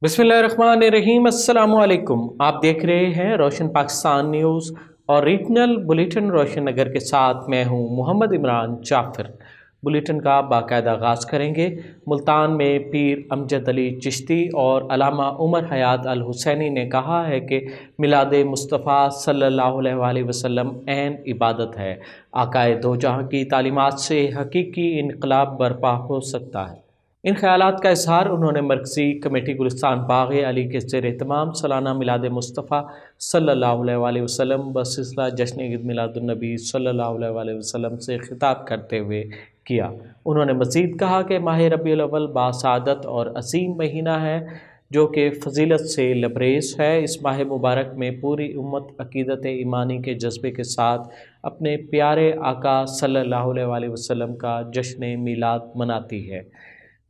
बिस्मिल्लाहिर्रहमानिर्रहीम। अस्सलाम वालेकुम। आप देख रहे हैं रोशन पाकिस्तान न्यूज़ और रीजनल बुलेटिन रोशन नगर के साथ मैं हूं मोहम्मद इमरान जाफ़र। बुलेटिन का बाकायदा आगाज़ करेंगे। मुल्तान में पीर अमजद अली चिश्ती और अल्लामा उमर हयात अल हुसैनी ने कहा है कि मिलाद मुस्तफ़ा सल्लल्लाहु अलैहि वसल्लम ऐन इबादत है। आकाए दो जहां की तालीमात से हकीकी इनकलाब बर्पा हो सकता है। इन ख़यालात का इज़हार उन्होंने मरकज़ी कमेटी गुलिस्तान बाग़ अली के ज़ेर एहतमाम सालाना मिलाद मुस्तफ़ा सल्लल्लाहु अलैहि वसल्लम बसिलसिला जश्न ईद मिलादुन्नबी सल्लल्लाहु अलैहि वसल्लम से खिताब करते हुए किया। उन्होंने मज़ीद कहा कि माह रबीउल अव्वल बासादत और अज़ीम महीना है जो कि फ़जीलत से लबरेज़ है। इस माह मुबारक में पूरी उम्मत अक़ीदत ईमानी के जज्बे के साथ अपने प्यारे आका सल्लल्लाहु अलैहि वसल्लम का जश्न मीलाद मनाती है।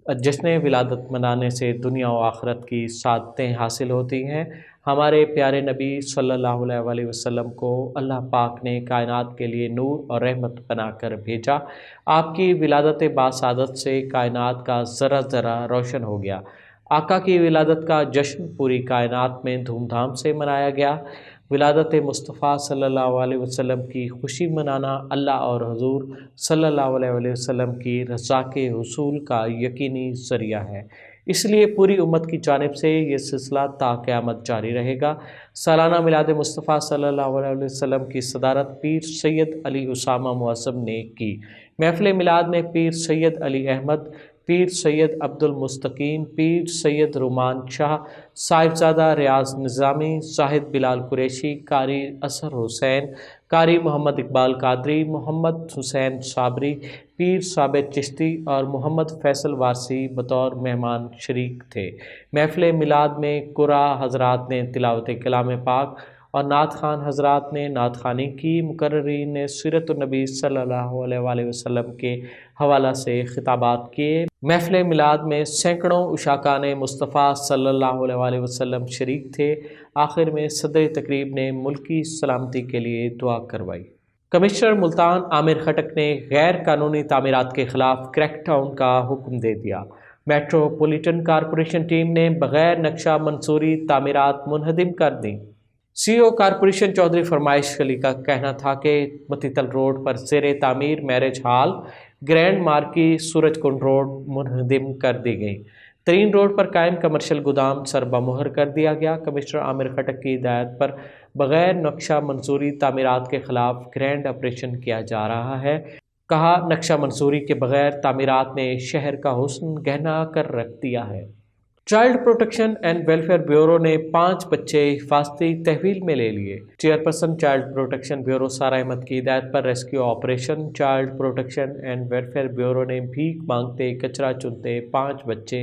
जश्न विलादत मनाने से दुनिया और आखिरत की सादतें हासिल होती हैं। हमारे प्यारे नबी सल्लल्लाहु अलैहि वसल्लम को अल्लाह पाक ने कायनात के लिए नूर और रहमत बनाकर भेजा। आपकी विलादत बासादत से कायनात का ज़रा ज़रा रोशन हो गया। आका की विलादत का जश्न पूरी कायनात में धूमधाम से मनाया गया। विलादत मुस्तफ़ा सल्लल्लाहु अलैहि वसल्लम की खुशी मनाना अल्लाह और हुज़ूर सल्लल्लाहु अलैहि वसल्लम की रज़ा के हुसूल का यकीनी ज़रिया है। इसलिए पूरी उम्मत की जानिब से ये सिलसिला ता क़यामत जारी रहेगा। सालाना मिलाद मुस्तफ़ा सल्लल्लाहु अलैहि वसल्लम की सदारत पीर सैयद अली उसामा मुअज़्ज़म ने की। महफ़िल मिलाद में पीर सैयद अली अहमद, पीर सैयद अब्दुल मुस्तकीम, पीर सैयद रुमान शाह, साहिबजादा रियाज निज़ामी, ज़ाहिद बिलाल कुरैशी, कारी असर हुसैन, कारी मोहम्मद इकबाल कादरी, मोहम्मद हुसैन साबरी, पीर साबित चिश्ती और मोहम्मद फैसल वारसी बतौर मेहमान शरीक थे। महफ़िल मिलाद में कुरा हज़रात ने तिलावत कलाम पाक और नात खान हज़रात ने नात खानी की। मुकर्रिरीन ने सीरत नबी सल्लल्लाहु अलैहि वसल्लम के हवाला से खिताबात किए। महफ़िल मिलाद में सैकड़ों उशाकान मुस्तफ़ा सल्लल्लाहु अलैहि वसल्लम शरीक थे। आखिर में सदर तकरीब ने मुल्की सलामती के लिए दुआ करवाई। कमिश्नर मुल्तान आमिर खटक ने गैर कानूनी तामीरात के ख़िलाफ़ क्रैकडाउन का हुक्म दे दिया। मेट्रोपॉलिटन कॉरपोरेशन टीम ने बग़ैर नक्शा मंसूरी तामीरात मुनहदिम कर दी। CEO कॉरपोरेशन चौधरी फरमाइश अली का कहना था कि मतीतल रोड पर ज़ेर तामीर marriage hall, grand marquee, Suraj Kund road मुनहदिम कर दी गई। तरीन रोड पर कायम कमर्शियल गोदाम सरबमुहर कर दिया गया। कमिश्नर आमिर खटक की हिदायत पर बग़ैर नक्शा मंसूरी तामीरात के ख़िलाफ़ ग्रैंड ऑपरेशन किया जा रहा है। कहा, नक्शा मंसूरी के बग़ैर तामीरात ने शहर का हुस्न गहना कर रख दिया है। Child protection and welfare bureau ने 5 बच्चे हिफाजती तहवील में ले लिए। चेयरपर्सन चाइल्ड प्रोटेक्शन ब्यूरो सारा अहमद की हिदायत पर rescue operation child protection and welfare bureau ने भीख मांगते कचरा चुनते 5 बच्चे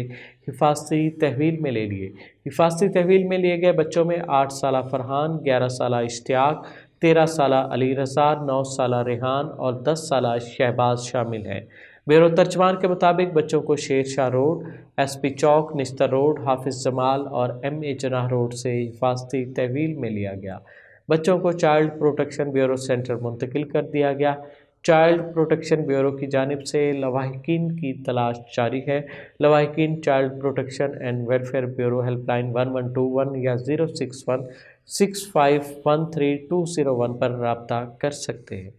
हिफाजती तहवील में ले लिए। हिफाजती तहवील में लिए गए बच्चों में 8 साला फरहान, 11 साला इश्तियाक, 13 साला अली रज़ा, 9 साला रेहान और 10 साला शहबाज शामिल हैं। ब्यूरो तर्जमान के मुताबिक बच्चों को शेर शाह रोड, SP चौक, निस्तर रोड, हाफिज जमाल और MA जनाह रोड से हिफाजती तहवील में लिया गया। बच्चों को चाइल्ड प्रोटेक्शन ब्यूरो सेंटर मुंतकिल कर दिया गया। चाइल्ड प्रोटेक्शन ब्यूरो की जानिब से लवाहिकीन की तलाश जारी है। लवाहिकीन child protection and welfare bureau helpline 1121 या 061 6513 पर रब्ता कर सकते हैं।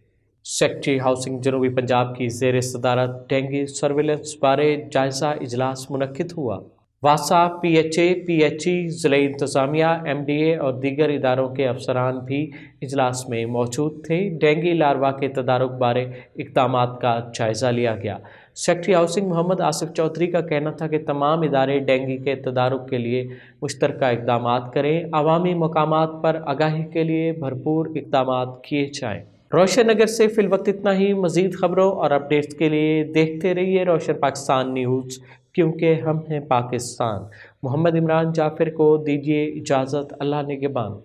सेक्रेटरी हाउसिंग जनूबी पंजाब की ज़ेर सदारत डेंगू सर्विलेंस बारे जायज़ा इजलास मुनक्किद हुआ। वासा, PHA, PHE, ज़िले इंतज़ामिया, MDA और दीगर इदारों के अफसरान भी इजलास में मौजूद थे। डेंगू लार्वा के तदारुक बारे इक़दामात का जायज़ा लिया गया। सेक्रेटरी हाउसिंग मोहम्मद आसिफ चौधरी का कहना था कि तमाम इदारे डेंगू के तदारुक के लिए मुश्तरका इक़दामात करें। अवामी मकामात पर आगाही के लिए भरपूर इक़दामात किए जाएँ। रोशन नगर से फिल वक्त इतना ही। मज़ीद ख़बरों और अपडेट्स के लिए देखते रहिए रोशन पाकिस्तान न्यूज़, क्योंकि हम हैं पाकिस्तान। मोहम्मद इमरान जाफ़र को दीजिए इजाज़त। अल्लाह निगहबान।